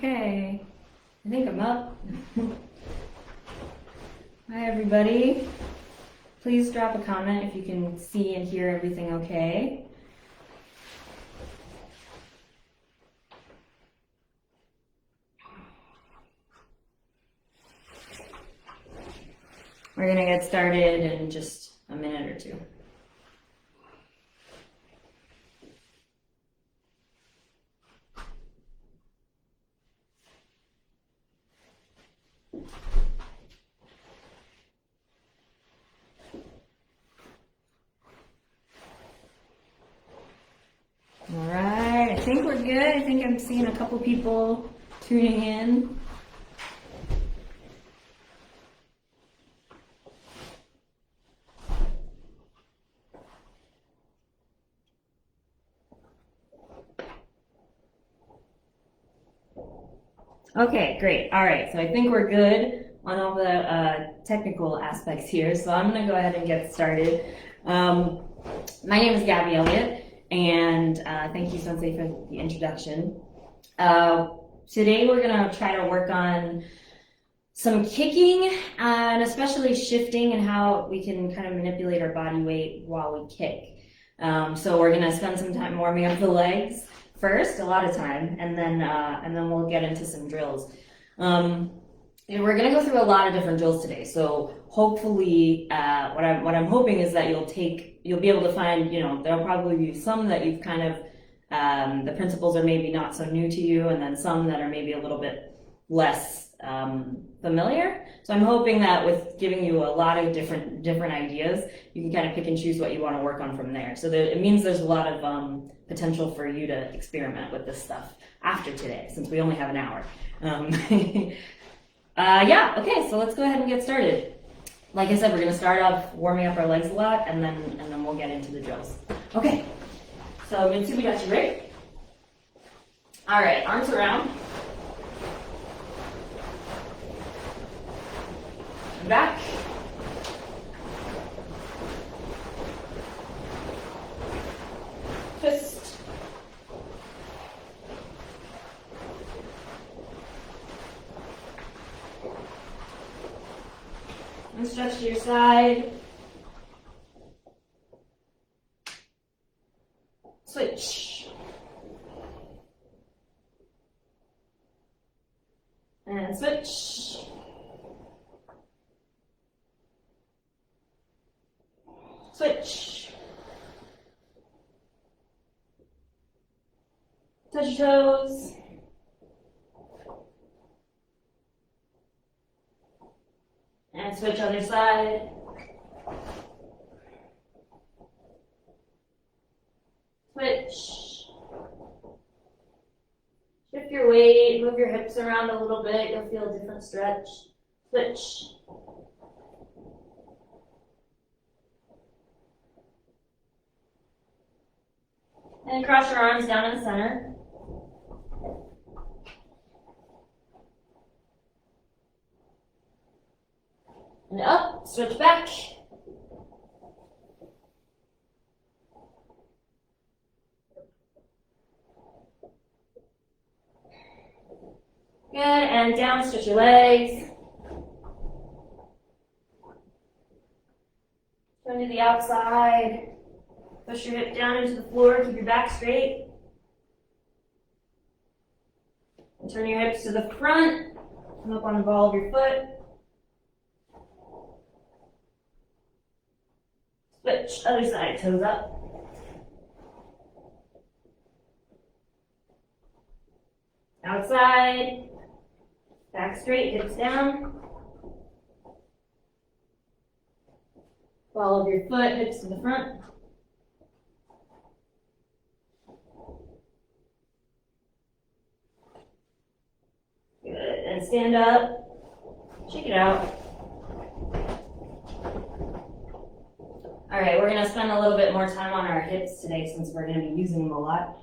Okay, I think I'm up. Hi everybody. Please drop a comment if you can see and hear everything okay. We're gonna get started in just a minute or two. All right, I think we're good. I think I'm seeing a couple people tuning in. Okay, great. All right, so I think we're good on all the technical aspects here. So I'm going to go ahead and get started. My name is Gaby Elliot, and thank you, Sensei, for the introduction. Today we're going to try to work on some kicking and especially shifting and how we can kind of manipulate our body weight while we kick. So we're going to spend some time warming up the legs first, a lot of time, and then we'll get into some drills. We're going to go through a lot of different drills today. So hopefully, what I'm hoping is that you'll be able to find, there'll probably be some that you've kind of, the principles are maybe not so new to you, and then some that are maybe a little bit less familiar. So I'm hoping that with giving you a lot of different ideas, you can kind of pick and choose what you want to work on from there. So it means there's a lot of potential for you to experiment with this stuff after today, since we only have an hour. Okay, so let's go ahead and get started. Like I said, we're going to start off warming up our legs a lot, and then we'll get into the drills. Okay, so Mitsu, we got you ready? All right, arms around. Back. Twist. And stretch to your side. Switch. And switch. Switch. Touch your toes. And switch other side. Switch. Shift your weight, move your hips around a little bit, you'll feel a different stretch. Switch. And cross your arms down in the center. And up, switch back. Good, and down, stretch your legs. Turn to the outside. Push your hip down into the floor, keep your back straight. And turn your hips to the front. Come up on the ball of your foot. Switch, other side, toes up. Outside. Back straight, hips down. Ball of your foot, hips to the front. Good, and stand up, shake it out. All right, we're gonna spend a little bit more time on our hips today since we're gonna be using them a lot.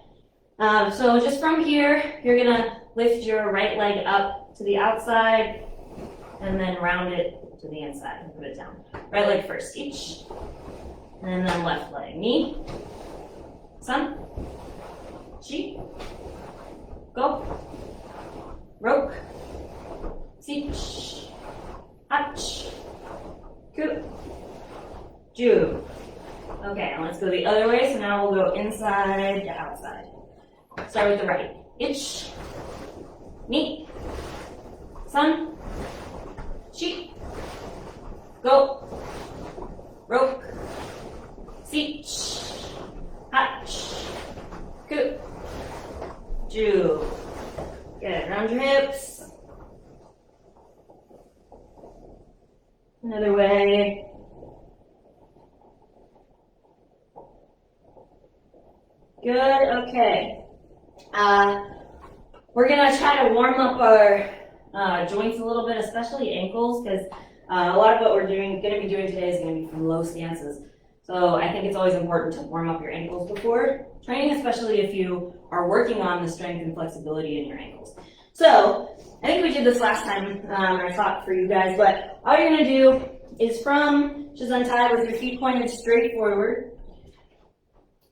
So just from here, you're gonna lift your right leg up to the outside and then round it to the inside and put it down. Right leg first, each. And then left leg, knee, sun, chi, go. Roke. Seach. Hach. Ku. Ju. Okay, and let's go the other way. So now we'll go inside to outside. Start with the right. Ich. Ni. Sun. Chi. Go. Roke. Seach. Hach. Ku. Ju. Good. Round your hips. Another way. Good. Okay. We're gonna try to warm up our joints a little bit, especially ankles, because a lot of what we're going to be doing today is going to be from low stances. So I think it's always important to warm up your ankles before training, especially if you are working on the strength and flexibility in your ankles. So I think we did this last time, I taught for you guys, but all you're going to do is from just untied with your feet pointed straight forward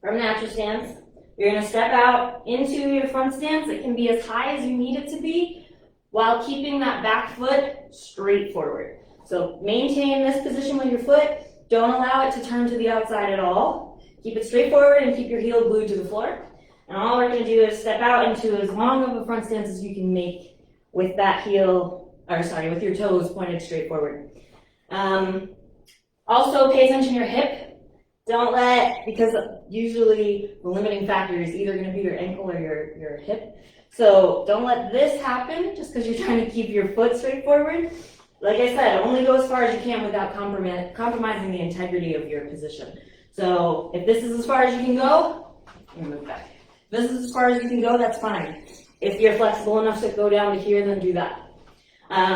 from natural stance. You're going to step out into your front stance. It can be as high as you need it to be while keeping that back foot straight forward. So maintain this position with your foot. Don't allow it to turn to the outside at all. Keep it straight forward and keep your heel glued to the floor. And all we're going to do is step out into as long of a front stance as you can make with that heel, with your toes pointed straight forward. Also pay attention to your hip. Don't let, because usually the limiting factor is either going to be your ankle or your hip. So don't let this happen just because you're trying to keep your foot straight forward. Like I said, only go as far as you can without compromising the integrity of your position. So if this is as far as you can go, you're going to move back. If this is as far as you can go, that's fine. If you're flexible enough to go down to here, then do that.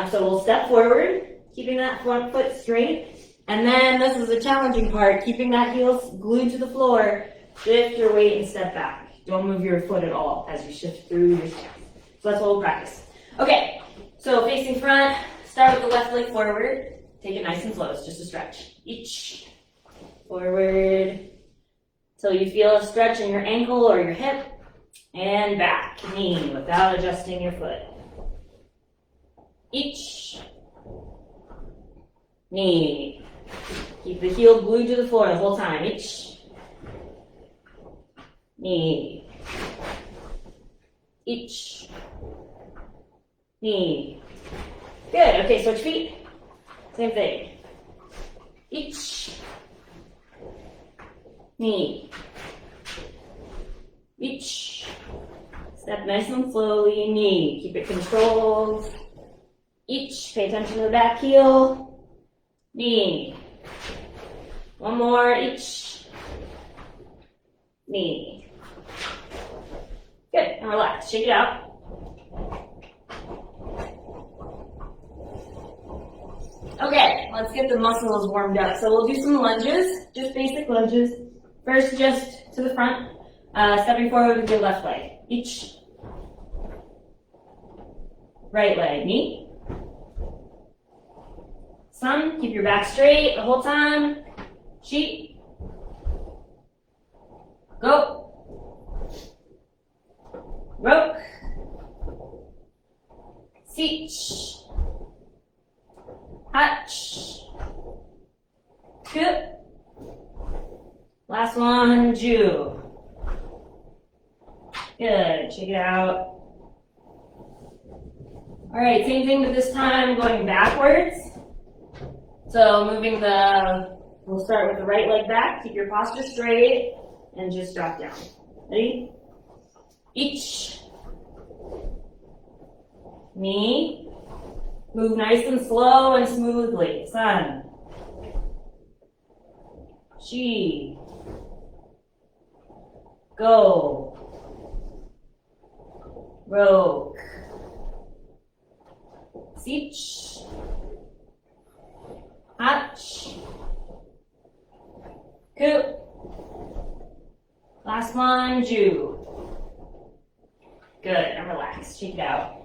So we'll step forward, keeping that front foot straight. And then this is the challenging part, keeping that heel glued to the floor. Shift your weight and step back. Don't move your foot at all as you shift through your stance. So that's what we'll practice. Okay, so facing front, start with the left leg forward. Take it nice and slow, it's just a stretch. Each. Forward. Till you feel a stretch in your ankle or your hip. And back, knee, without adjusting your foot. Each. Knee. Keep the heel glued to the floor the whole time. Each. Knee. Each. Knee. Good. Okay, switch feet. Same thing. Each. Knee. Each. Step nice and slowly. Knee. Keep it controlled. Each. Pay attention to the back heel. Knee. One more. Each. Knee. Good. And relax. Shake it out. Okay, let's get the muscles warmed up. So we'll do some lunges, just basic lunges. First, just to the front, stepping forward with your left leg. Each. Right leg. Knee. Sun, keep your back straight the whole time. Sheet. Go. Roke. Seach. Hach. Good. Last one, Ju. Good, shake it out. All right, same thing, but this time going backwards. So we'll start with the right leg back, keep your posture straight, and just drop down. Ready? Each. Knee. Move nice and slow and smoothly. Sun. Chi. Go. Roke. Seach. Hach. Ku. Last one, Ju. Good, and relax. Shake it out.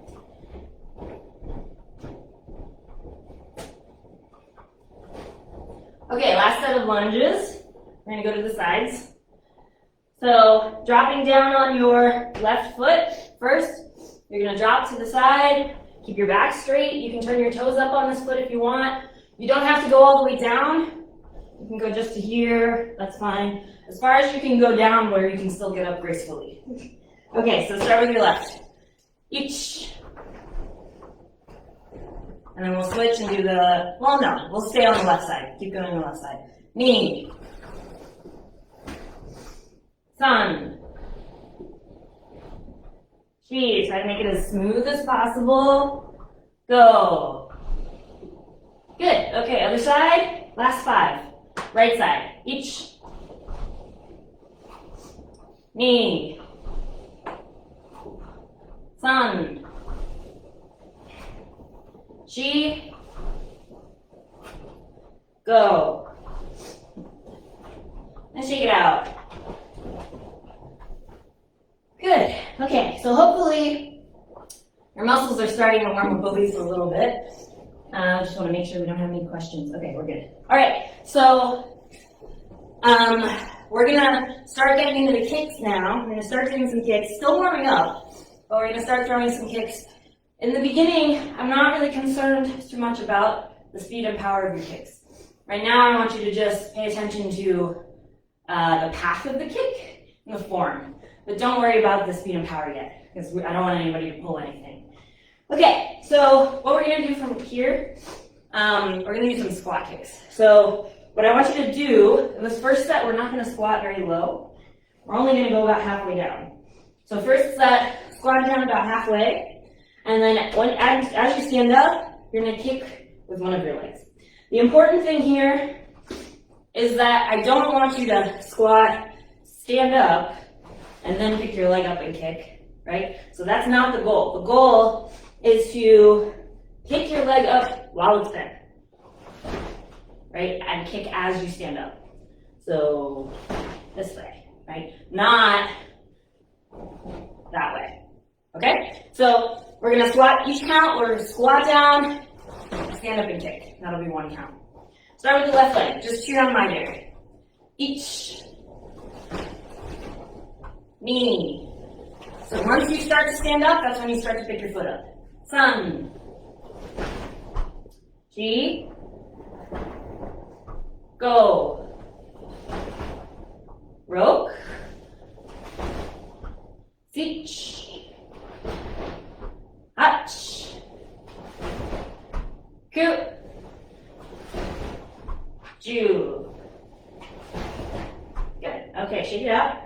Okay, last set of lunges. We're going to go to the sides. So, dropping down on your left foot first, You're gonna drop to the side, keep your back straight. You can turn your toes up on this foot if you want. You don't have to go all the way down. You can go just to here, that's fine. As far as you can go down where you can still get up gracefully. Okay, so start with your left. Each. And then we'll switch and do the, well no, we'll stay on the left side. Keep going on the left side. Knee. Sun. Chi. Try to make it as smooth as possible. Go. Good. Okay, other side. Last 5. Right side. Each. Knee. Sun. Chi. Go. And shake it out. Good. Okay, so hopefully your muscles are starting to warm up at least a little bit. I just want to make sure we don't have any questions. Okay, we're good. All right, so we're gonna start getting into the kicks now. We're gonna start doing some kicks, still warming up, but we're gonna start throwing some kicks. In the beginning, I'm not really concerned too much about the speed and power of your kicks. Right now, I want you to just pay attention to the path of the kick and the form. But don't worry about the speed and power yet, because I don't want anybody to pull anything. Okay, so what we're gonna do from here, we're gonna do some squat kicks. So what I want you to do, in this first set, we're not gonna squat very low. We're only gonna go about halfway down. So first set, squat down about halfway, and then as you stand up, you're gonna kick with one of your legs. The important thing here is that I don't want you to squat, stand up, and then pick your leg up and kick, right? So that's not the goal. The goal is to kick your leg up while it's bent, right? And kick as you stand up. So this way, right? Not that way, okay? So we're gonna squat each count, we're gonna squat down, stand up and kick. That'll be 1 count. Start with the left leg, just cheer on my ear. Each. Knee. So once you start to stand up, that's when you start to pick your foot up. Sun. Chi. Go. Roke. Sich. Hach. Ku. Ju. Good. Okay, shake it out.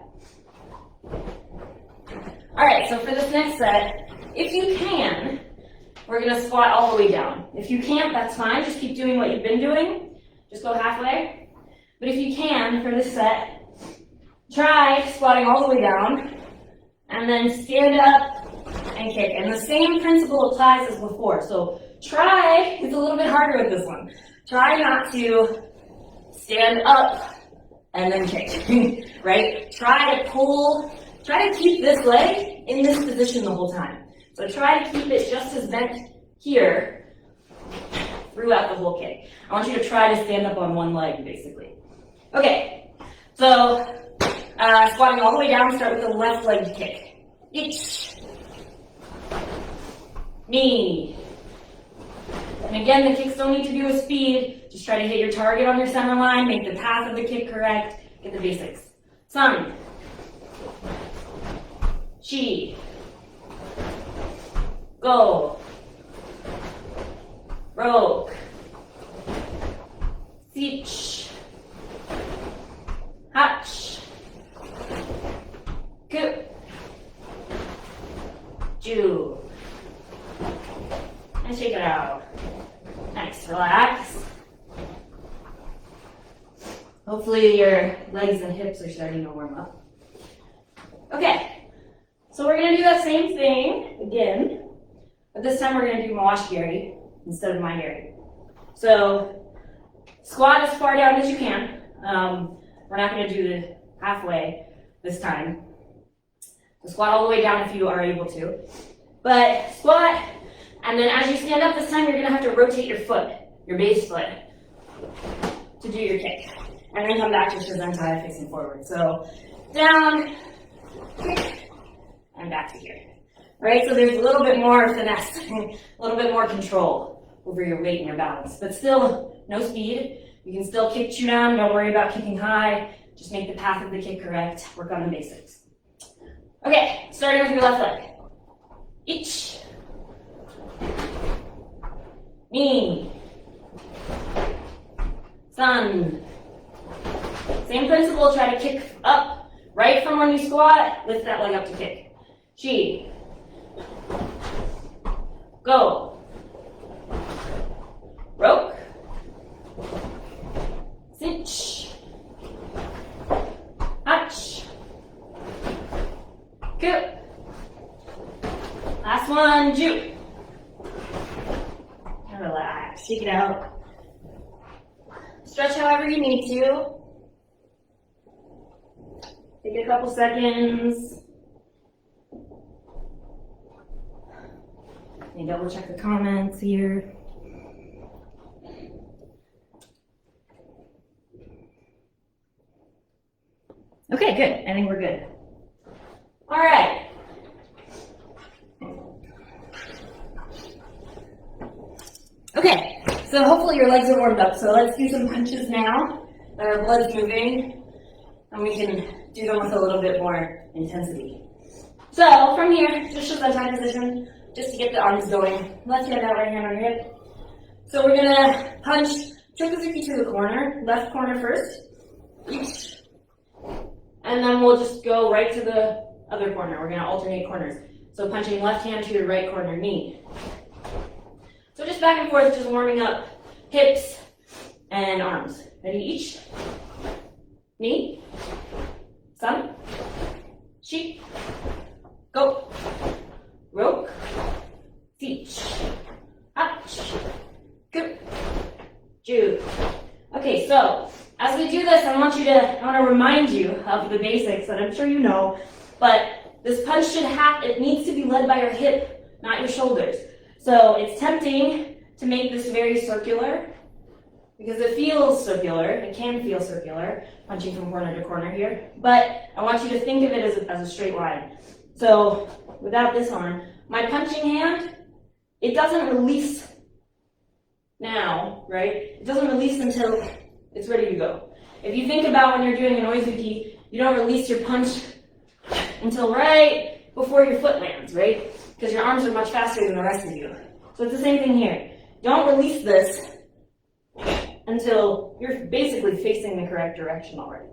Alright, so for this next set, if you can, we're going to squat all the way down. If you can't, that's fine. Just keep doing what you've been doing. Just go halfway. But if you can, for this set, try squatting all the way down, and then stand up and kick. And the same principle applies as before. So try, it's a little bit harder with this one. Try not to stand up and then kick, right? Try to keep this leg in this position the whole time. So try to keep it just as bent here throughout the whole kick. I want you to try to stand up on one leg, basically. Okay, so squatting all the way down, start with the left leg kick. Each. Knee. And again, the kicks don't need to be with speed. Just try to hit your target on your center line, make the path of the kick correct, get the basics. Sun. Chi. Go. Roke. Sich. Hach. Ku. Ju. And shake it out. Nice, relax. Hopefully your legs and hips are starting to warm up. Okay, so we're gonna do that same thing again, but this time we're gonna do Mawashigiri instead of Maigiri. So squat as far down as you can. We're not gonna do the halfway this time. So squat all the way down if you are able to. But squat, and then as you stand up this time, you're gonna have to rotate your foot, your base foot, to do your kick. And then come back to Shizentai facing forward. So down, kick, and back to here. right? So there's a little bit more finesse, a little bit more control over your weight and your balance, but still no speed. You can still kick you down, don't worry about kicking high, just make the path of the kick correct, work on the basics. Okay, starting with your left leg. Ich, ni, san. Same principle, try to kick up, right from when you squat, lift that leg up to kick. Chi, go, roke, cinch, hach, good. Last one, ju. Relax, shake it out. Stretch however you need to. Take a couple seconds. Let me double check the comments here. Okay, good. I think we're good. All right. Okay, so hopefully your legs are warmed up. So let's do some punches now that our blood's moving, and we can do them with a little bit more intensity. So from here, just Shosentai position, just to get the arms going. Left hand out, right hand on your hip. So we're gonna punch Chokazuki to the corner, left corner first. And then we'll just go right to the other corner. We're gonna alternate corners. So punching left hand to your right corner, knee. So just back and forth, just warming up hips and arms. Ready, each. Knee. San. Chi. Go. Roke. Teach. Hach. Good. Ju. Okay, so as we do this, I want to remind you of the basics that I'm sure you know, but this punch it needs to be led by your hip, not your shoulders. So it's tempting to make this very circular because it feels circular. It can feel circular, punching from corner to corner here. But I want you to think of it as a straight line. So without this arm, my punching hand, it doesn't release now, right? It doesn't release until it's ready to go. If you think about when you're doing an oizuki, you don't release your punch until right before your foot lands, right? Because your arms are much faster than the rest of you. So it's the same thing here. Don't release this until you're basically facing the correct direction already.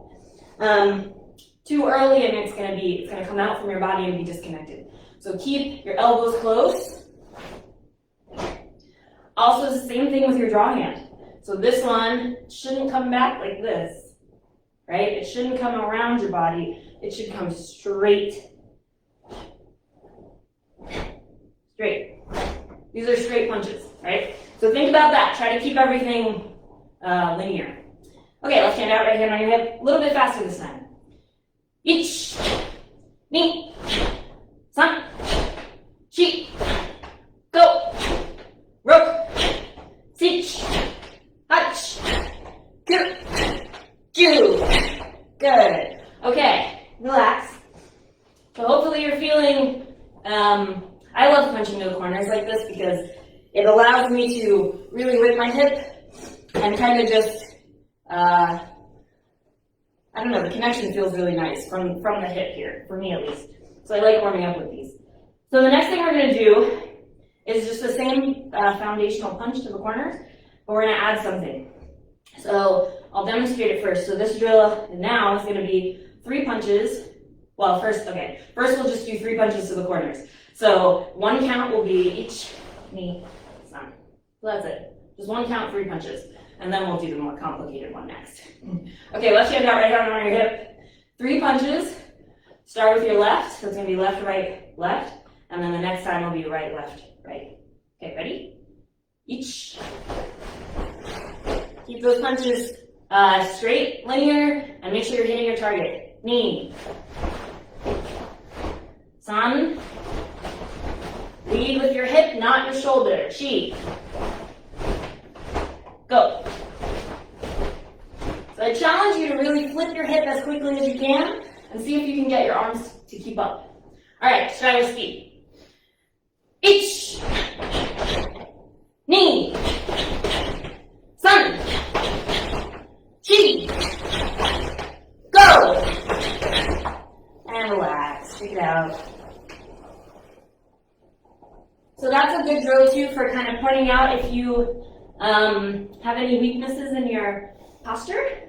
Too early and it's gonna come out from your body and be disconnected. So keep your elbows close. Also, it's the same thing with your draw hand. So this one shouldn't come back like this, right? It shouldn't come around your body. It should come straight. Straight. These are straight punches, right? So think about that. Try to keep everything linear. Okay, left hand out, right hand on your hip. A little bit faster this time. Ich, ni, san, chi, go, roke, teach, hach, ku, ju. Good. Okay, relax. So hopefully you're feeling, I love punching to the corners like this because it allows me to really whip my hip and kind of just, I don't know, the connection feels really nice from the hip here, for me at least. So I like warming up with these. So the next thing we're going to do is just the same foundational punch to the corners, but we're going to add something. So I'll demonstrate it first. So this drill now is going to be 3 punches. Well, first we'll just do 3 punches to the corners. So 1 count will be each, ni, san. So that's it. Just 1 count, 3 punches. And then we'll do the more complicated one next. Okay, left hand out, right hand on your hip. 3 punches. Start with your left. So it's going to be left, right, left. And then the next time will be right, left, right. Okay, ready? Each. Keep those punches straight, linear, and make sure you're hitting your target. Ni. San. Lead with your hip, not your shoulder. Chi. Go. So I challenge you to really flip your hip as quickly as you can and see if you can get your arms to keep up. All right, try with speed. for kind of pointing out if you have any weaknesses in your posture.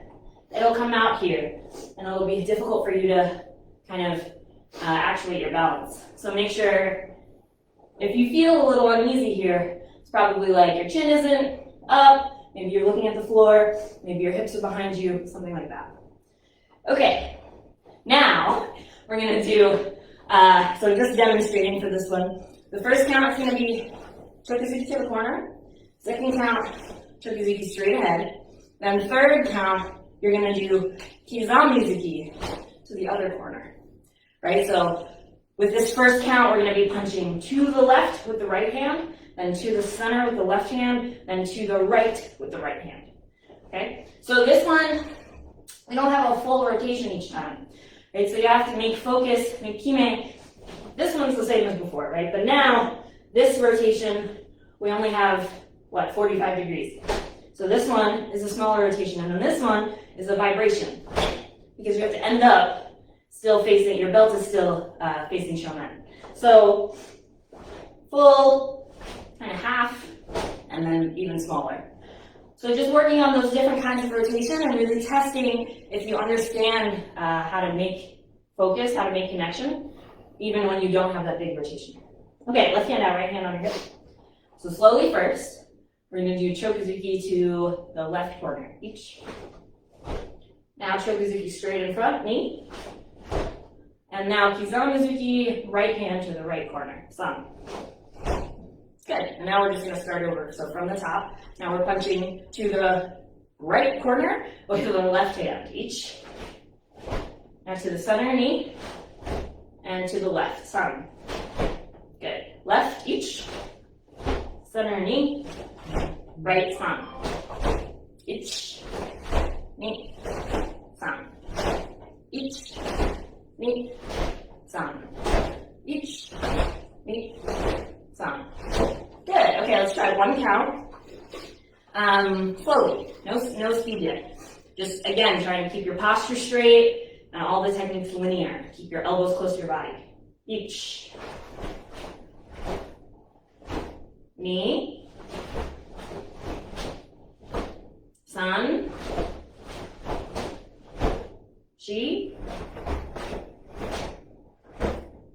It'll come out here, and it'll be difficult for you to kind of actuate your balance. So make sure, if you feel a little uneasy here, it's probably like your chin isn't up, maybe you're looking at the floor, maybe your hips are behind you, something like that. Okay, now we're going to do, so just demonstrating for this one. The first count is going to be Chokazuki to the corner. Second count, Chokazuki straight ahead. Then third count, you're going to do Kizomizuki to the other corner. Right, so with this first count, we're going to be punching to the left with the right hand, then to the center with the left hand, then to the right with the right hand. Okay, so this one, we don't have a full rotation each time. Right, so you have to make focus, make kime. This one's the same as before, right? But now, this rotation, we only have, 45 degrees. So this one is a smaller rotation, and then this one is a vibration. Because you have to end up still facing, your belt is still facing shomen. So, full, kind of half, and then even smaller. So just working on those different kinds of rotation and really testing if you understand how to make focus, how to make connection, even when you don't have that big rotation. Okay, left hand out, right hand on your hip. So slowly first, we're going to do Chokazuki to the left corner, each. Now Chokazuki straight in front, knee. And now Kizomizuki, right hand to the right corner, sun. Good, and now we're just going to start over. So from the top, now we're punching to the right corner with the left hand, each. Now to the center knee, and to the left, sun. Good, left, each. Center knee, right, sun. Each, knee, sun. Each, knee, sun. Each, knee, sun. Good. Okay, let's try one count. Slowly. No speed yet. Just, again, trying to keep your posture straight and all the techniques linear. Keep your elbows close to your body. Each. Knee. Sun. Chi.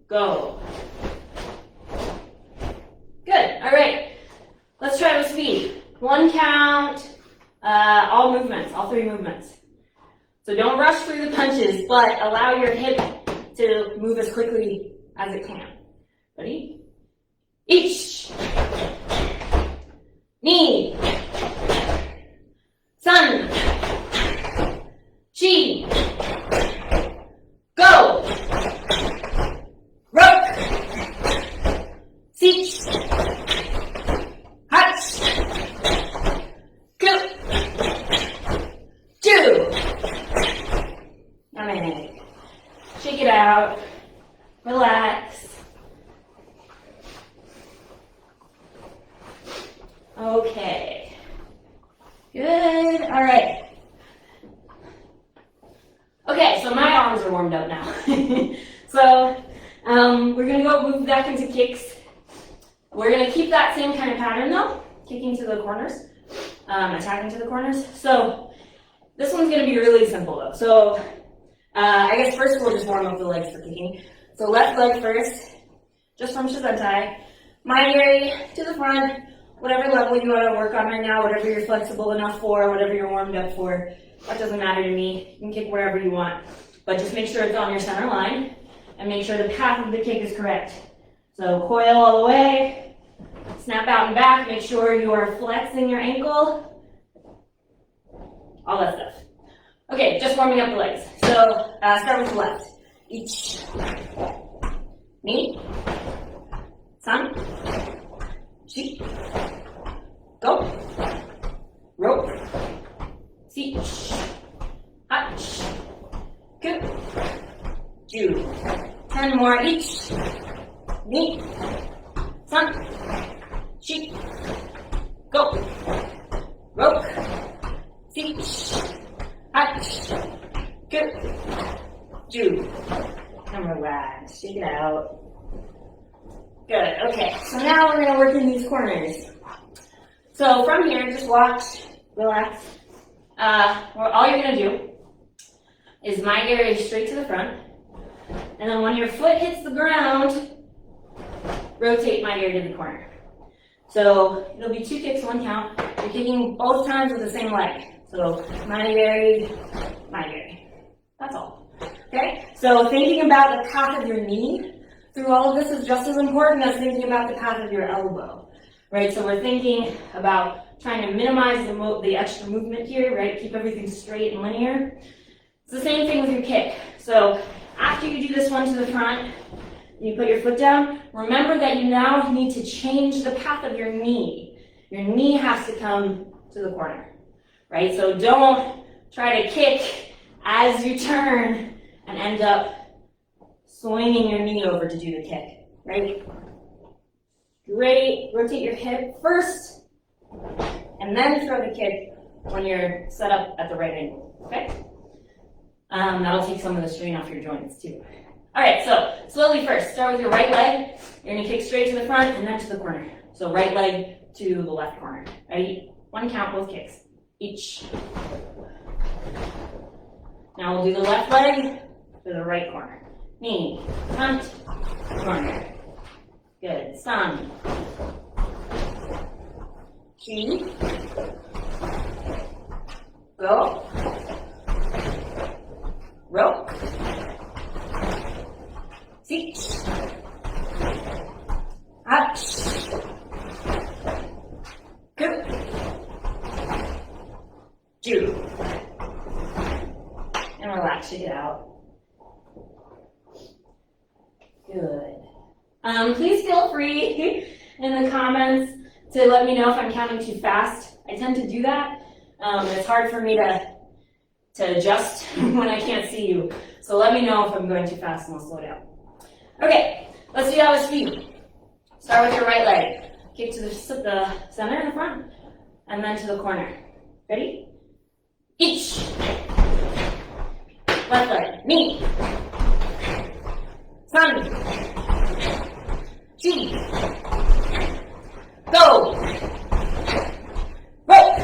Go. Good. All right. Let's try with speed. One count, all movements, all three movements. So don't rush through the punches, but allow your hip to move as quickly as it can. Ready? Each. Knee. Sun. Chi. Go. Rope. Seach. Hutch. Coop. Two. Yummy. Shake it out. Relax. Okay. Good. All right. Okay, so my arms are warmed up now. So we're going to go move back into kicks. We're going to keep that same kind of pattern though, kicking to the corners, attacking to the corners. So this one's going to be really simple though. So I guess first we'll just warm up the legs for kicking. So left leg first, just from Shizentai. Maigiri to the front, whatever level you want to work on right now, whatever you're flexible enough for, whatever you're warmed up for. That doesn't matter to me. You can kick wherever you want. But just make sure it's on your center line and make sure the path of the kick is correct. So coil all the way, snap out and back, make sure you are flexing your ankle, all that stuff. Okay, just warming up the legs. So start with the left. Each. Knee. Sun. Chi. Go. Rope. Seach. Hutch. Coop. Two. 10 more each. Knee. Sun. Chi. Go. Rope. Seach. Hutch. Coop. Two. And relax. Shake it out. Good, okay. So now we're gonna work in these corners. So from here, just watch, relax. All you're gonna do is migrate straight to the front. And then when your foot hits the ground, rotate migrate to the corner. So it'll be 2 kicks, 1 count. You're kicking both times with the same leg. So migrate. That's all. Okay? So thinking about the path of your knee through all of this is just as important as thinking about the path of your elbow. Right? So we're thinking about trying to minimize the extra movement here, right? Keep everything straight and linear. It's the same thing with your kick. So after you do this one to the front, you put your foot down, remember that you now need to change the path of your knee. Your knee has to come to the corner, right? So don't try to kick as you turn and end up swinging your knee over to do the kick, right? Straight, rotate your hip first, and then throw the kick when you're set up at the right angle, okay? That'll take some of the strain off your joints too. All right, so slowly first, start with your right leg. You're gonna kick straight to the front and then to the corner. So right leg to the left corner. Ready? 1 count, both kicks. Each. Now we'll do the left leg to the right corner. Knee, front, corner. Good. Sun. Chi. Go. Rope. Seat. Up. Go. Do. And relax, shake it out. Good. Please feel free in the comments to let me know if I'm counting too fast. I tend to do that. It's hard for me to adjust when I can't see you. So let me know if I'm going too fast and I'll slow down. Okay, let's do that with speed. Start with your right leg. Kick to the center in the front, and then to the corner. Ready? Each. Left leg. Knee. Sun. Chi. Go. Rope.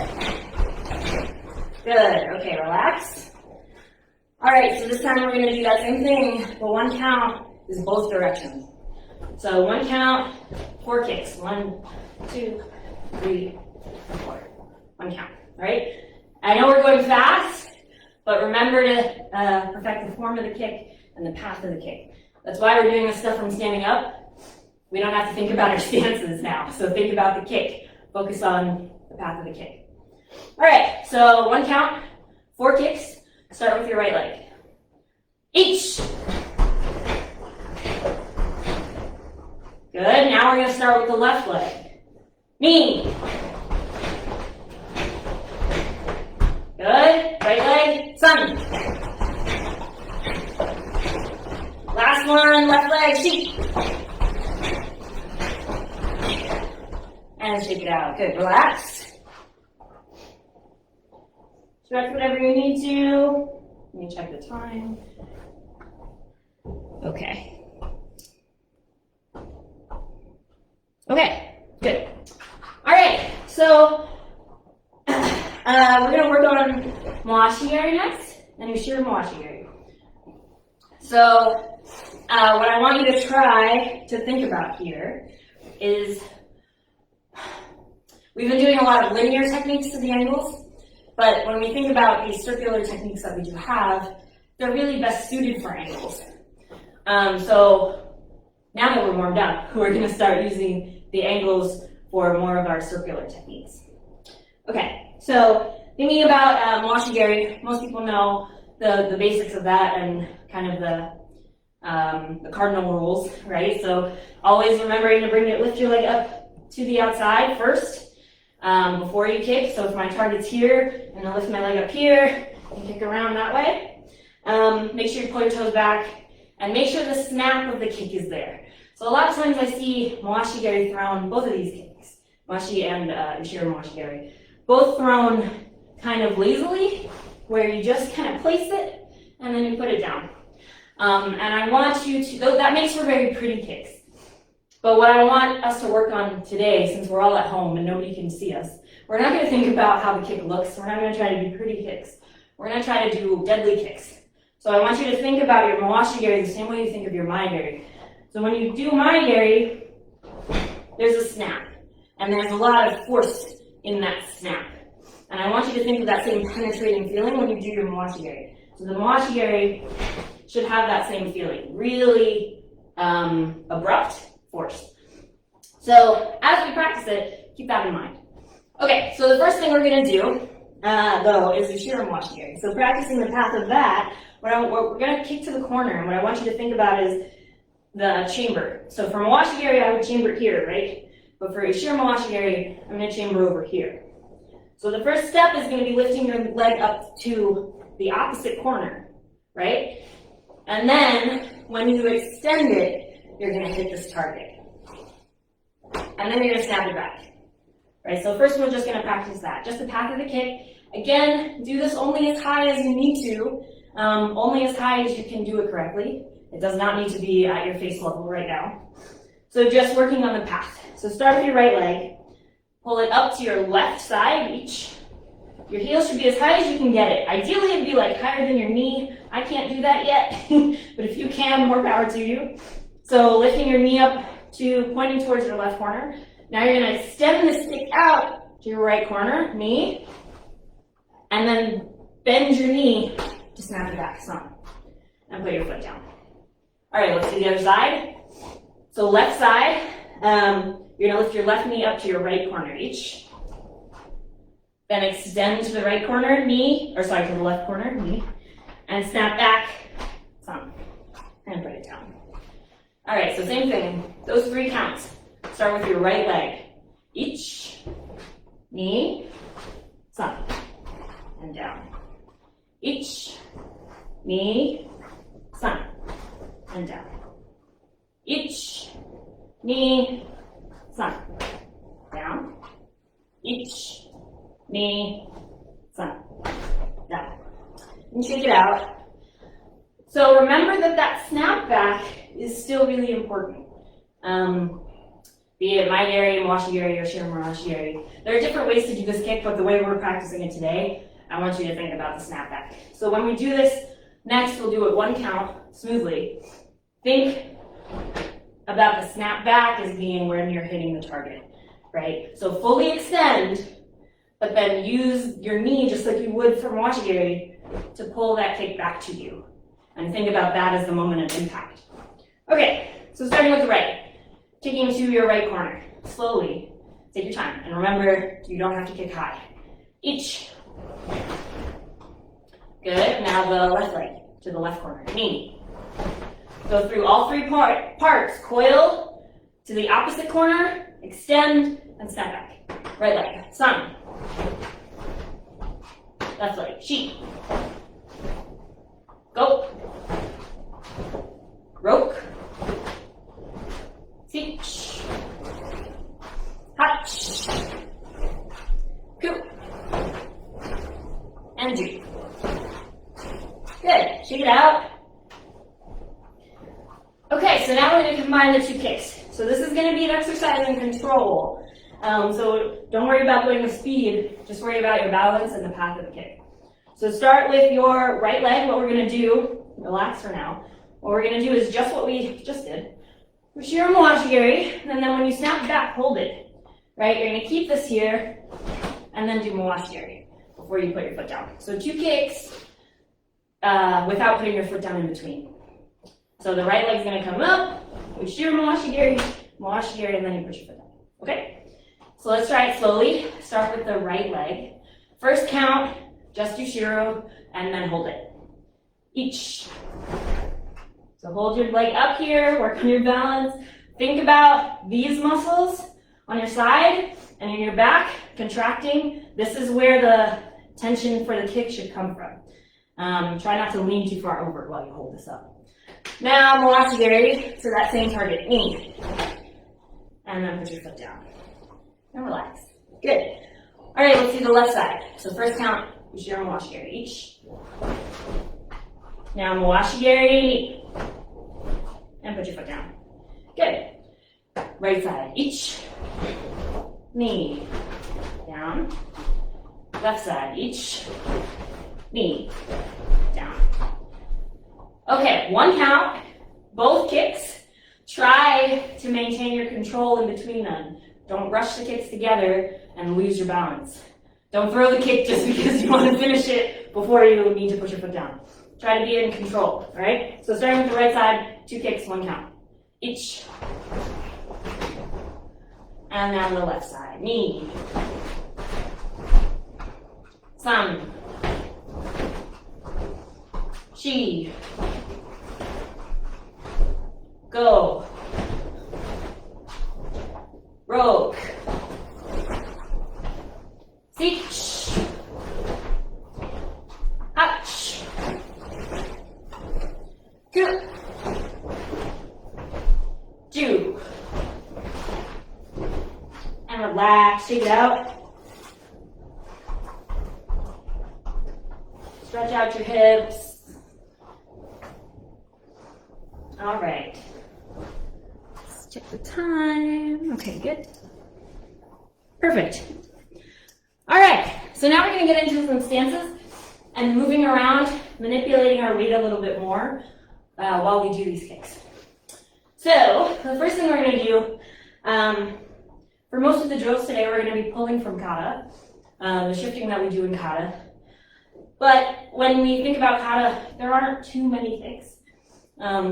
Good. Okay, relax. All right, so this time we're going to do that same thing, but 1 count is both directions. So 1 count, 4 kicks. 1, 2, 3, 4. 1 count, right? I know we're going fast, but remember to perfect the form of the kick and the path of the kick. That's why we're doing this stuff from standing up. We don't have to think about our stances now. So think about the kick. Focus on the path of the kick. All right, so 1 count, 4 kicks. Start with your right leg. Each. Good, now we're going to start with the left leg. Knee. Good, right leg, sun. Last one, left leg, sheep. And shake it out. Good, relax. Stretch whatever you need to. Let me check the time. Okay. Okay, good. All right, so we're going to work on Moashigiri next, and Ushiro Moashigiri. So what I want you to try to think about here is we've been doing a lot of linear techniques to the angles, but when we think about these circular techniques that we do have, they're really best suited for angles. So now that we're warmed up, we're going to start using the angles for more of our circular techniques. Okay, so thinking about Moashigiri, most people know the basics of that and kind of the cardinal rules, right? So always remembering to lift your leg up to the outside first before you kick. So if my target's here, I'm going to lift my leg up here and kick around that way. Make sure you pull your toes back and make sure the snap of the kick is there. So a lot of times I see Moashigiri thrown, both of these kicks, Moashi and Ushiro Moashigiri, both thrown kind of lazily, where you just kind of place it and then you put it down. And I want you to, that makes for very pretty kicks. But what I want us to work on today, since we're all at home and nobody can see us, we're not going to think about how the kick looks. We're not going to try to do pretty kicks. We're going to try to do deadly kicks. So I want you to think about your Mawashigiri the same way you think of your Maigiri. So when you do Maigiri, there's a snap. And there's a lot of force in that snap. And I want you to think of that same penetrating feeling when you do your Mawashigiri. So the Mawashigiri should have that same feeling. Really abrupt force. So as we practice it, keep that in mind. Okay, so the first thing we're going to do, though, is the Shira Mawashigiri. So practicing the path of that, we're going to kick to the corner, and what I want you to think about is the chamber. So for Mawashigiri, I would chamber here, right? But for Shira Mawashigiri, I'm going to chamber over here. So the first step is going to be lifting your leg up to the opposite corner, right? And then when you extend it, you're going to hit this target. And then you're going to snap it back. Right, so first we're just going to practice that. Just the path of the kick. Again, do this only as high as you need to. Only as high as you can do it correctly. It does not need to be at your face level right now. So just working on the path. So start with your right leg. Pull it up to your left side each. Your heel should be as high as you can get it. Ideally, it'd be like higher than your knee. I can't do that yet. But if you can, more power to you. So lifting your knee up to pointing towards your left corner. Now you're going to extend the stick out to your right corner, knee, and then bend your knee to snap it back some, and put your foot down. All right, let's do the other side. So left side, you're going to lift your left knee up to your right corner each. Then extend to the right corner, knee, to the left corner, knee, and snap back some, and put it down. All right, so same thing, those 3 counts. Start with your right leg. Each, knee, sun, and down. Each, knee, sun, and down. Each, knee, sun, down. Each, knee, sun, down. And shake it out. So remember that snap back is still really important. Be it Maigiri, Mawashigiri, or Shira Mawashigiri. There are different ways to do this kick, but the way we're practicing it today, I want you to think about the snapback. So when we do this, next we'll do it 1 count, smoothly. Think about the snap back as being when you're hitting the target, right? So fully extend, but then use your knee just like you would for Mawashigiri to pull that kick back to you. And think about that as the moment of impact. Okay, so starting with the right. Kicking to your right corner. Slowly. Take your time. And remember, you don't have to kick high. Each. Good. Now the left leg to the left corner. Knee. Go through all 3 parts. Coil to the opposite corner. Extend and snap back. Right leg. Sun. Left leg. Sheep. Go. Roke. Teach. Hutch. Coop. And do. Good. Shake it out. Okay, so now we're going to combine the 2 kicks. So this is going to be an exercise in control. So don't worry about doing the speed. Just worry about your balance and the path of the kick. So start with your right leg. What we're going to do, relax for now. What we're going to do is just what we just did. Shira Mawashigiri, and then when you snap back, hold it, right? You're going to keep this here, and then do Mawashigiri before you put your foot down. So 2 kicks without putting your foot down in between. So the right leg's going to come up, Shira Mawashigiri, Mawashigiri, and then you put your foot down. Okay? So let's try it slowly. Start with the right leg. First count, just do Shiro, and then hold it. Each. So hold your leg up here, work on your balance. Think about these muscles on your side and in your back, contracting. This is where the tension for the kick should come from. Try not to lean too far over while you hold this up. Now, Mawashigiri, so that same target, knee. And then put your foot down. And relax. Good. All right, let's do the left side. So first count, Shira Mawashigiri each. Now Mawashigiri, knee. And put your foot down. Good. Right side, each. Knee, down. Left side, each. Knee, down. Okay, one count, both kicks. Try to maintain your control in between them. Don't rush the kicks together and lose your balance. Don't throw the kick just because you want to finish it before you need to put your foot down. Try to be in control, all right? So starting with the right side, 2 kicks, 1 count. Each. And then the left side. Knee. San. Shi. Go. Roke. Sich. Hach. Ku. Ju. And relax, shake it out. Stretch out your hips. All right. Let's check the time. Okay, good. Perfect. All right, so now we're going to get into some stances and moving around, manipulating our weight a little bit more while we do these kicks. So the first thing we're going to do, for most of the drills today, we're going to be pulling from kata, the shifting that we do in kata. But when we think about kata, there aren't too many kicks.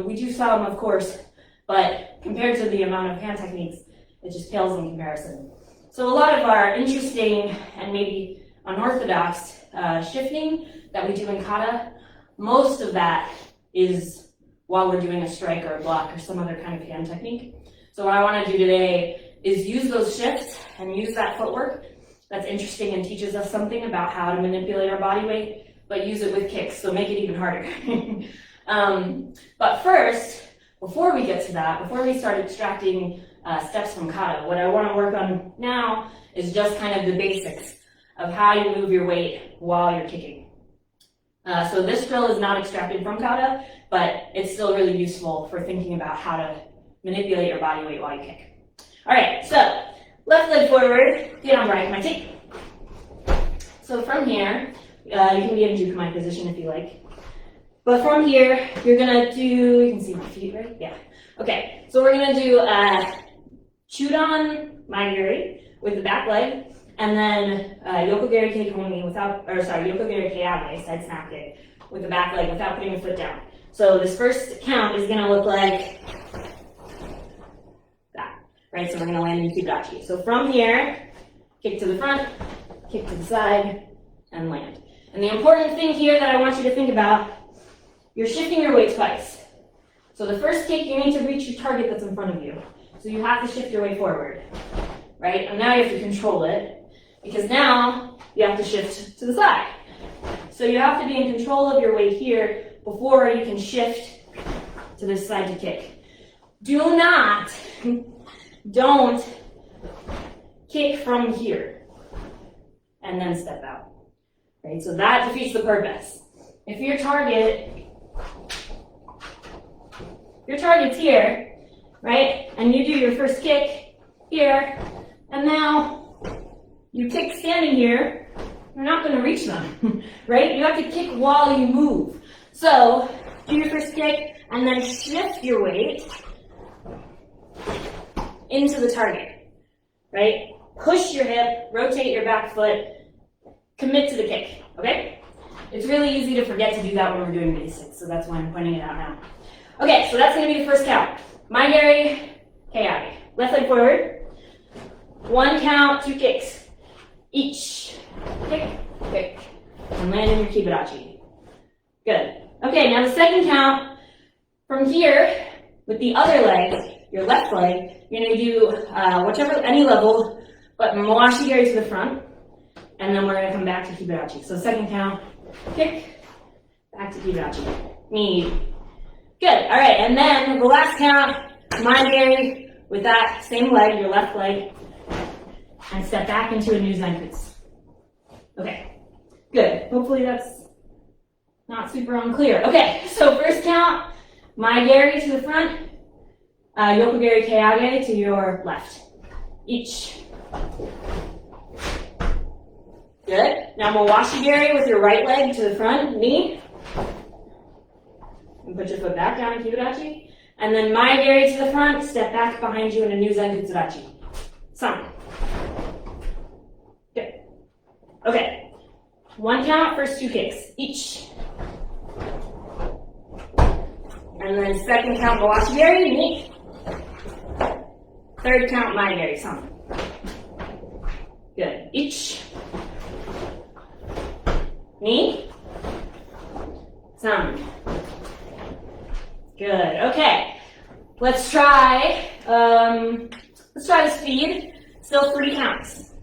We do some, of course, but compared to the amount of hand techniques, it just pales in comparison. So a lot of our interesting and maybe unorthodox shifting that we do in kata, most of that is while we're doing a strike or a block or some other kind of hand technique. So what I want to do today is use those shifts and use that footwork that's interesting and teaches us something about how to manipulate our body weight, but use it with kicks, so make it even harder. But first, before we get to that, before we start extracting steps from kata, what I want to work on now is just kind of the basics of how you move your weight while you're kicking. So this drill is not extracted from kata, but it's still really useful for thinking about how to manipulate your body weight while you kick. All right, so left leg forward, get on right, my take. So from here, you can be in jukumai position if you like. But from here, you're gonna do, you can see my feet, right? Yeah. Okay, so we're gonna do Chudan Maigiri with the back leg, and then Yokogiri Keikoni Yokogiri Keiabe, side snap kick, with the back leg without putting your foot down. So this first count is gonna look like that, right? So we're gonna land in Kidachi. So from here, kick to the front, kick to the side, and land. And the important thing here that I want you to think about, you're shifting your weight twice. So the first kick, you need to reach your target that's in front of you. So you have to shift your weight forward, right? And now you have to control it, because now you have to shift to the side. So you have to be in control of your weight here before you can shift to this side to kick. Don't kick from here and then step out, right? So that defeats the purpose. If your target's here, right? And you do your first kick here, and now you kick standing here, you're not going to reach them, right? You have to kick while you move. So do your first kick, and then shift your weight into the target, right? Push your hip, rotate your back foot, commit to the kick, okay? It's really easy to forget to do that when we're doing basics, so that's why I'm pointing it out now. Okay, so that's going to be the first count. Maigiri, Keiabe. Left leg forward. 1 count, 2 kicks. Each. Kick, kick. And land in your Kibarachi. Good. Okay, now the second count, from here, with the other leg, your left leg, you're going to do any level, but Moashigiri to the front, and then we're going to come back to Kibarachi. So second count, kick, back to Kibarachi. Knee. Good, all right, and then the last count, Maigiri with that same leg, your left leg, and step back into a new Zenbutsu. Okay, good. Hopefully that's not super unclear. Okay, so first count, Maigiri to the front, Yokogiri Keage to your left. Each. Good. Now Mawashigiri with your right leg to the front, knee. And put your foot back down in Kiburachi. And then Maegiri to the front, step back behind you in a new Zengutsurachi. Sun. Good. Okay. One count, first two kicks, each. And then second count, Mawashigiri, knee. Third count, Maegiri, sun. Good. Each. Knee. Sun. Good. Okay. Let's try the speed. Still 3 counts.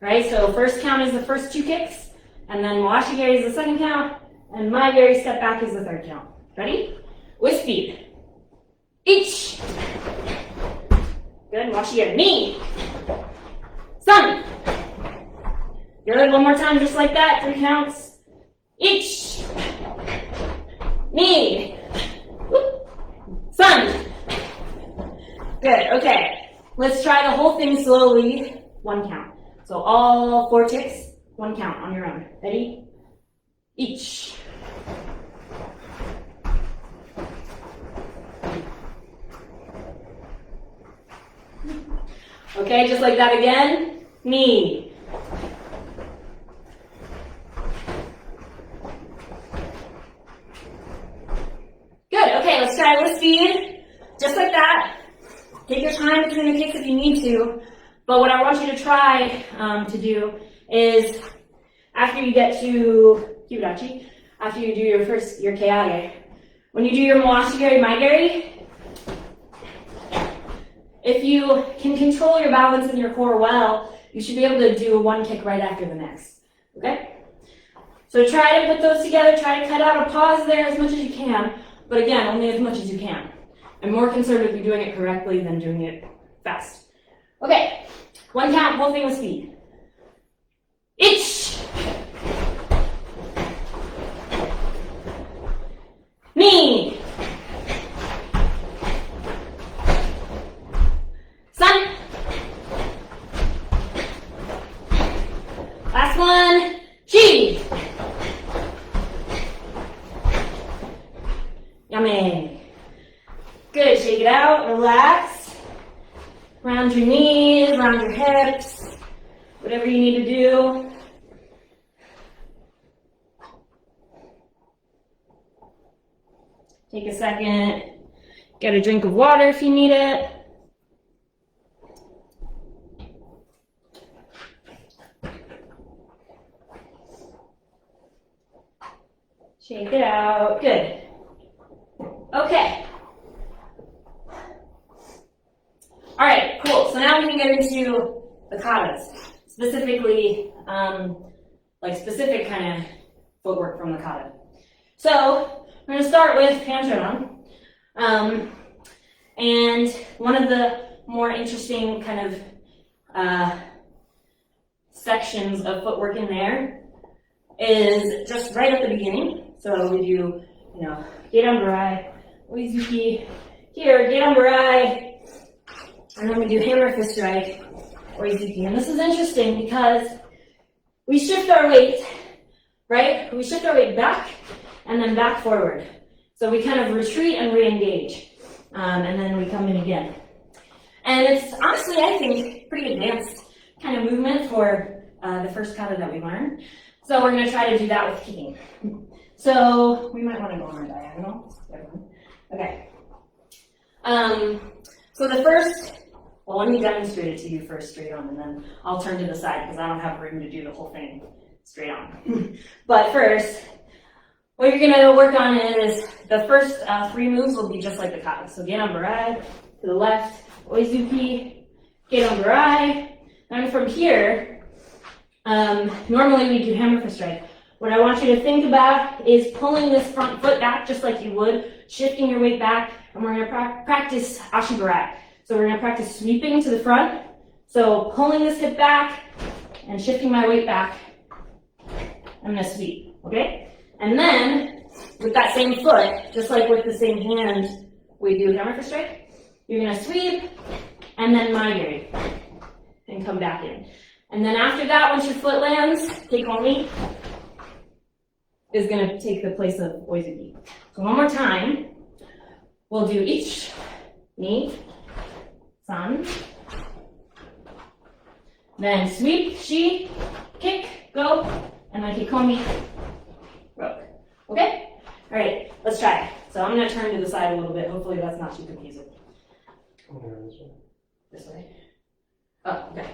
Right? So first count is the first 2 kicks, and then Mawashigiri is the second count, and Maegiri step back is the third count. Ready? With speed. Each. Good. Mawashigiri. Knee. Sun. Good. One more time, just like that. 3 counts. Each. Knee. Sun. Good. Okay. Let's try the whole thing slowly. 1 count. So all 4 kicks, 1 count on your own. Ready? Each. Okay, just like that again. Knee. Good. Okay, let's try with speed. Just like that. Take your time between the kicks if you need to. But what I want you to try to do is, after you get to Kiburachi, after you do your Keage, when you do your Mawashigiri, Maegiri, if you can control your balance and your core well, you should be able to do 1 kick right after the next. Okay? So try to put those together, try to cut out a pause there as much as you can, but again, only as much as you can. I'm more concerned with you doing it correctly than doing it fast. Okay, 1 count, whole thing with speed. Each. Knee. Sun. Last one. Chi. Yummy. Good, shake it out, relax. Round your knees, round your hips, whatever you need to do. Take a second, get a drink of water if you need it. Shake it out, good. Okay. All right, cool. So now we can get into the katas, specifically, specific kind of footwork from the kata. So we're going to start with Pancharan. And one of the more interesting kind of sections of footwork in there is just right at the beginning. So we do, Gedanbarai, Oizuki, here, Gedanbarai, and then we do hammer fist strike, Oizuki. And this is interesting because we shift our weight, right? We shift our weight back and then back forward. So we kind of retreat and re-engage, and then we come in again. And it's honestly, I think, pretty advanced kind of movement for the first kata that we learned. So we're going to try to do that with kicking. So we might want to go on a diagonal. Okay. So the first, well, let me demonstrate it to you first straight on, and then I'll turn to the side because I don't have room to do the whole thing straight on. But first, what you're going to work on is the first 3 moves will be just like the kata. So Gedanbarai to the left, Oizuki, Gedanbarai. And from here, normally we do hammer fist strike. What I want you to think about is pulling this front foot back just like you would, shifting your weight back, and we're going to practice Ashikara. So we're going to practice sweeping to the front. So pulling this hip back and shifting my weight back. I'm going to sweep, okay? And then, with that same foot, just like with the same hand we do hammer fist strike, You're gonna sweep, and then maigiri, and come back in. And then after that, once your foot lands, keikomi is gonna take the place of oizuki. So one more time, we'll do each, ni, san, then sweep, shi, kick, go, and then keikomi, rope. Okay? All right, let's try it. So I'm gonna turn to the side a little bit. Hopefully that's not too confusing. This way. Oh, okay.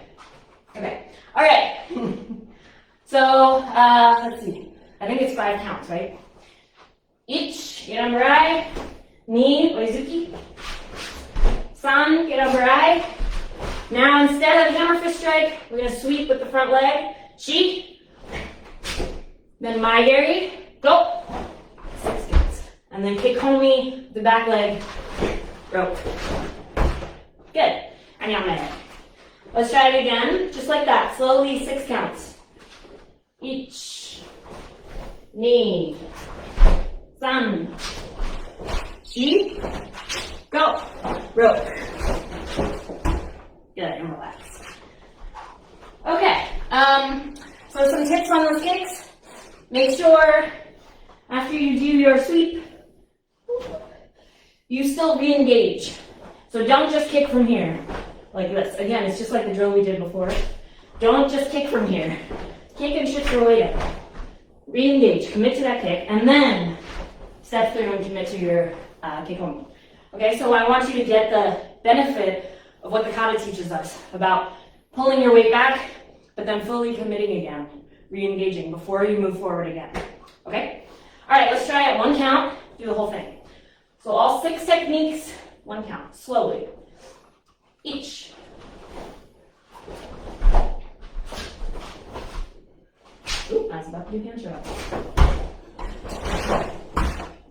Okay. All right. So let's see. I think it's 5 counts, right? Ich, Gerambarai, ni, oizuki, san, Gerambarai. Now instead of hammer fist strike, we're gonna sweep with the front leg. Shi, then maigiri, go. 6 counts. And then keikomi, the back leg, rope. Good. And yame. Let's try it again, just like that. Slowly, 6 counts. Ich, ni, san, shi, go. Rope. Good, and relax. Okay. So some tips on those kicks. Make sure after you do your sweep, you still re-engage. So don't just kick from here, like this. Again, it's just like the drill we did before. Don't just kick from here. Kick and shift your way up. Re-engage, commit to that kick, and then step through and commit to your keikomi. Okay, so I want you to get the benefit of what the kata teaches us about pulling your weight back, but then fully committing again, re-engaging before you move forward again. Okay? All right, let's try it. 1 count, do the whole thing. So all 6 techniques, 1 count, slowly. Each. Ooh, I was about to do hand show.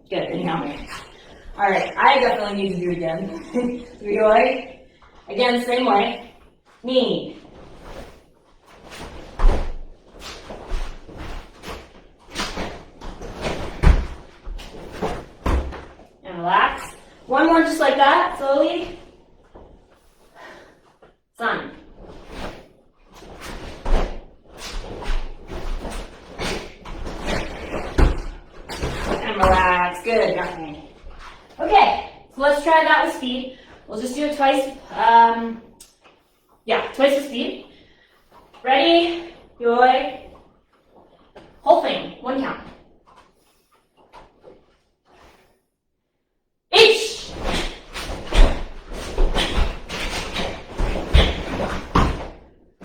Good, anyhow. All right, I definitely need to do it again. Ryoi. Again, same way. Ni. And relax. 1 more just like that, slowly. San. And relax. Good, got me. Okay, so let's try that with speed. We'll just do it twice. Twice the speed. Ready? Yoi. Whole thing. 1 count. Each.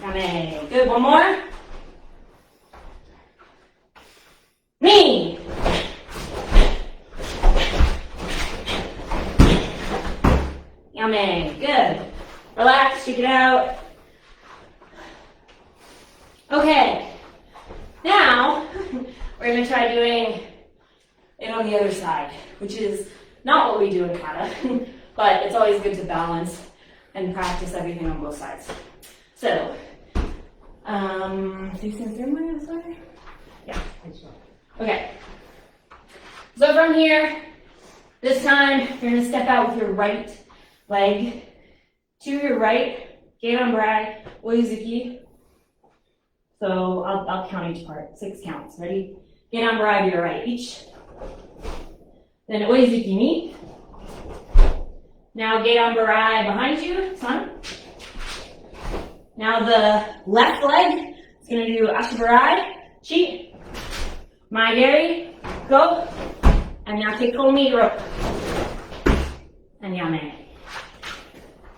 Kame. Good. 1 more. Ni. Yummy. Good. Relax, shake it out. Okay. Now, we're going to try doing it on the other side, which is not what we do in kata, but it's always good to balance and practice everything on both sides. So, do you see the same way this way? Yeah. Okay. So from here, this time, you're going to step out with your right leg to your right, Gerambarai, oizuki. So I'll count each part, 6 counts. Ready? Gerambarai to your right, each. Then oizuki ni. Now Gerambarai behind you, san. Now the left leg is going to do Ashikara, chi, maigiri, go, and now keikomi, rope, and yame.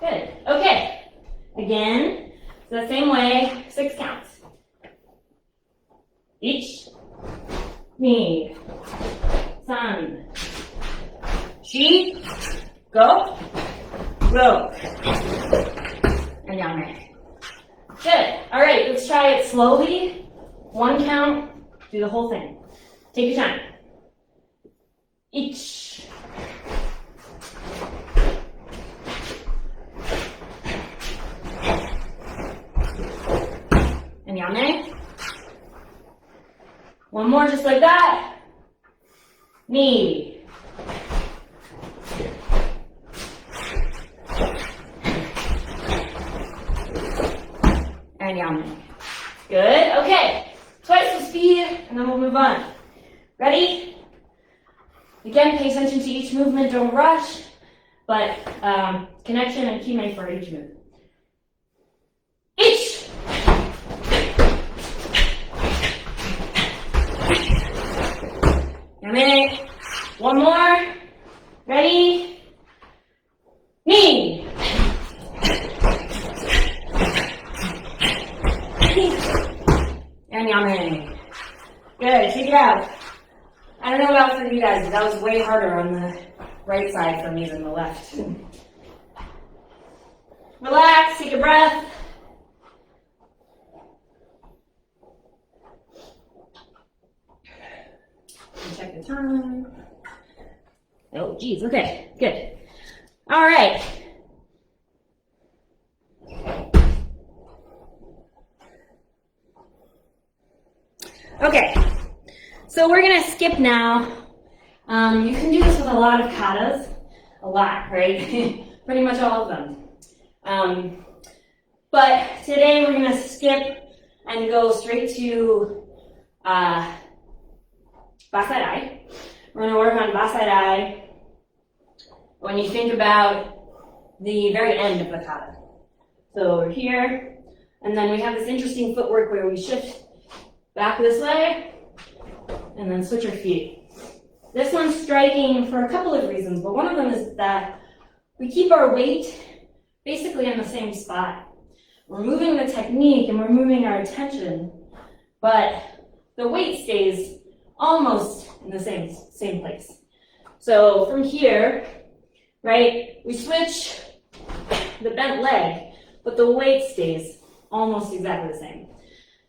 Good. Okay. Again, so the same way, 6 counts. Ich, ni, san, shi, go, rope, and yame. Good. All right, let's try it slowly. 1 count, do the whole thing. Take your time. Ich. And yame. 1 more just like that. Ni. and yame. Good, okay. Twice the speed, and then we'll move on. Ready? Again, pay attention to each movement, don't rush, but connection and kime for each move. Ich! Yame. One more. Ready? Knee. And yame. Good, take it out. I don't know about for you guys, but that was way harder on the right side for me than the left. Relax, take a breath. Check the time. Oh, geez, okay, good. All right. Okay, so we're gonna skip now. You can do this with a lot of katas, a lot, right? Pretty much all of them. But today we're gonna skip and go straight to Basarai. We're gonna work on Basarai when you think about the very end of the kata. So we're here, and then we have this interesting footwork where we shift back this way, and then switch our feet. This one's striking for a couple of reasons, but one of them is that we keep our weight basically in the same spot. We're moving the technique and we're moving our attention, but the weight stays almost in the same place. So from here, right, we switch the bent leg, but the weight stays almost exactly the same.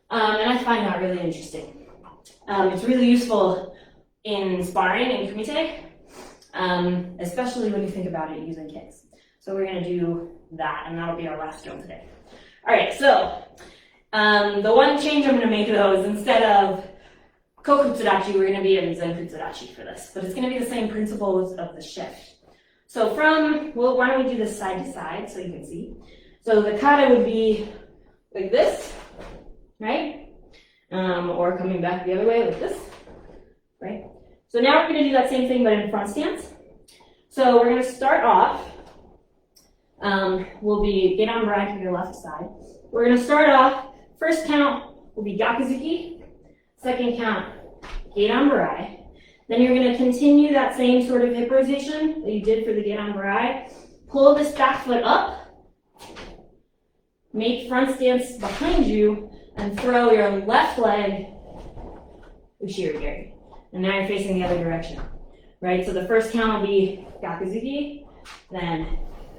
And I find that really interesting. It's really useful in sparring and kumite, especially when you think about it using kicks. So we're going to do that, and that'll be our last drill today. All right, so the one change I'm going to make, though, is instead of Kokutsudachi, we're going to be in Zenkutsudachi for this, but it's going to be the same principles of the shift. So well, why don't we do this side to side so you can see. So the kata would be like this, right? Or coming back the other way like this, right? So now we're going to do that same thing but in front stance. So we're going to start off, we'll be Gedan Barai to your left side. We're going to start off, first count will be Gakuzuki, second count Gedan Barai. Then you're going to continue that same sort of hip rotation that you did for the Gedan Barai. Pull this back foot up, make front stance behind you, and throw your left leg Ushirigiri. And now you're facing the other direction, right? So the first count will be Gakuzuki, then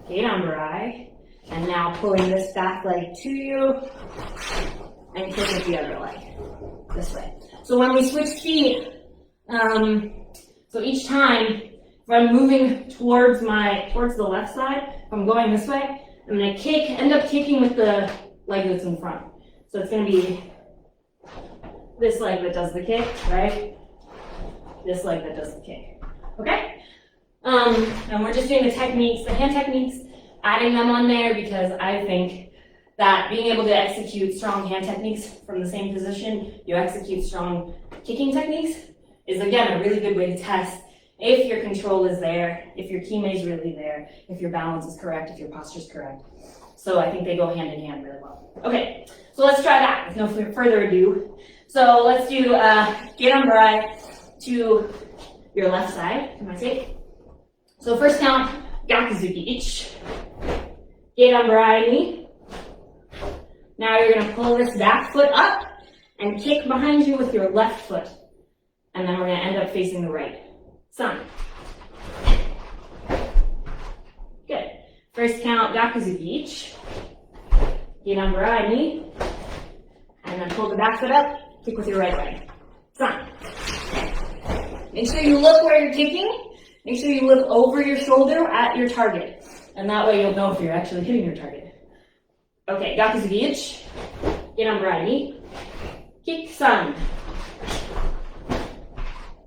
Gedan Barai, and now pulling this back leg to you, and kick with the other leg, this way. So when we switch feet, so each time, if I'm moving towards the left side, if I'm going this way, I'm gonna end up kicking with the leg that's in front. So it's going to be this leg that does the kick, right? This leg that does the kick, okay? And we're just doing the techniques, the hand techniques, adding them on there because I think that being able to execute strong hand techniques from the same position, you execute strong kicking techniques, is again a really good way to test if your control is there, if your kime is really there, if your balance is correct, if your posture is correct. So I think they go hand in hand really well. Okay, so let's try that with no further ado. So let's do Gedan Barai to your left side, to my take. So first count, Gakuzuki, ich. Gedan Barai, ni. Now you're going to pull this back foot up and kick behind you with your left foot. And then we're going to end up facing the right. San. Good. First count, Gakuzuki, ich. Gedan Barai, ni. And then pull the back foot up, kick with your right leg. San. Make sure you look where you're kicking. Make sure you look over your shoulder at your target. And that way you'll know if you're actually hitting your target. Okay, Gakuzuki, ich. Gedan Barai, ni. Kick, san.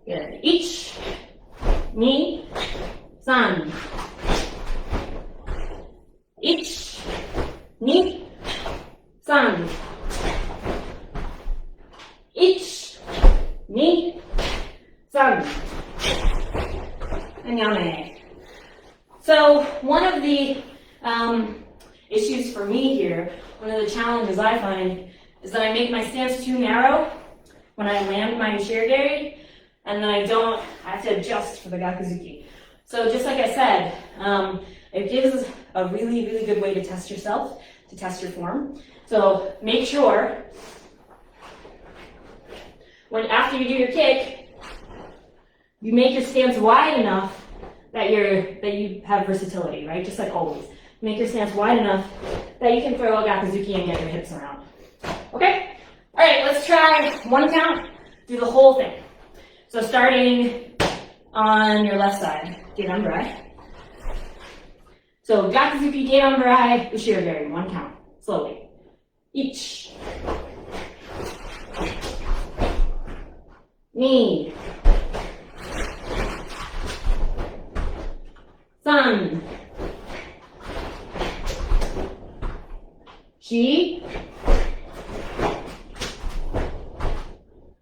Good. Ich. Ni. San. Ich. Ni. San. Ni, San, and Yame. So one of the issues for me here, one of the challenges I find, is that I make my stance too narrow when I land my shirigiri, and then I have to adjust for the Gakuzuki. So just like I said, it gives a really, really good way to test yourself, to test your form. So make sure after you do your kick, you make your stance wide enough that you have versatility, right? Just like always. Make your stance wide enough that you can throw a Gakuzuki and get your hips around. Okay? All right, let's try one count, do the whole thing. So starting on your left side, Gedanbarai. So Gakuzuki, Gedanbarai, Ushirigiri, one count, slowly. Each. Ni. San. Shi.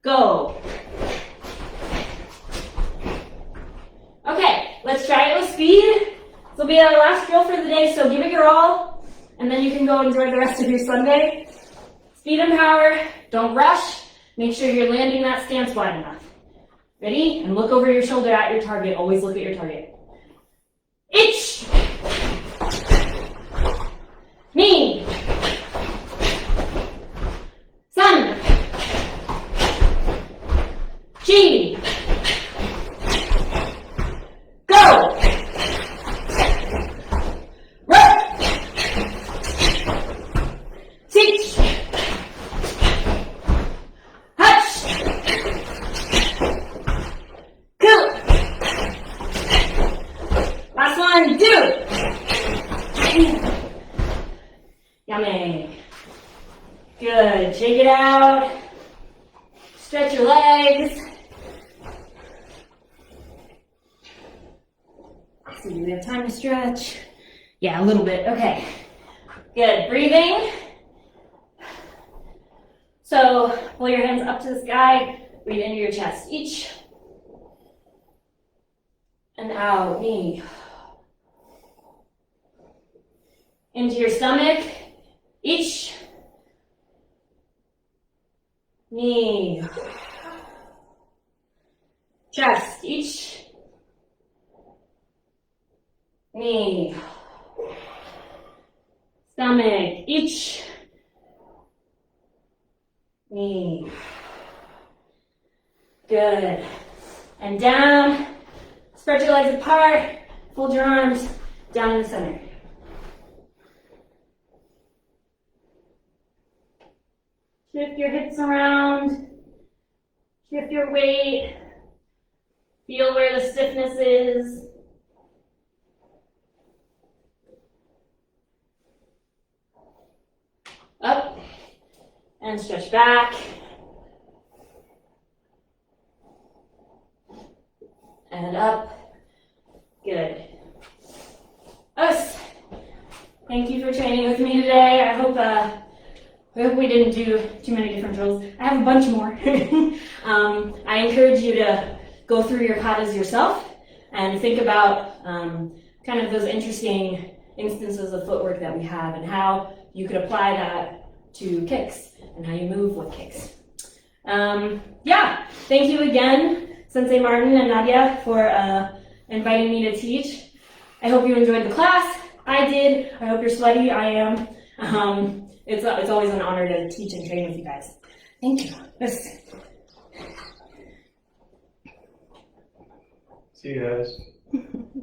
Go. Okay, let's try it with speed. This will be our last drill for the day, so give it your all, and then you can go enjoy the rest of your Sunday. Speed and power, don't rush. Make sure you're landing that stance wide enough. Ready? And look over your shoulder at your target. Always look at your target. Ich. Ni. San. Chi. Go. Run. Teach. Yummy. Good. Shake it out. Stretch your legs. So do we have time to stretch? Yeah, a little bit. Okay. Good. Breathing. So pull your hands up to the sky. Breathe into your chest. Each. And out. Knee. Into your stomach. Each. Knee. Chest. Each. Knee. Stomach. Each. Knee. Good. And down. Spread your legs apart. Fold your arms down in the center. Shift your hips around. Shift your weight. Feel where the stiffness is. Up and stretch back. And up. Good. Us. Thank you for training with me today. I hope we didn't do too many different drills. I have a bunch more. I encourage you to go through your katas yourself and think about kind of those interesting instances of footwork that we have and how you could apply that to kicks and how you move with kicks. Yeah, thank you again, Sensei Martin and Nadia, for inviting me to teach. I hope you enjoyed the class. I did. I hope you're sweaty. I am. It's always an honor to teach and train with you guys. Thank you. Yes. See you guys.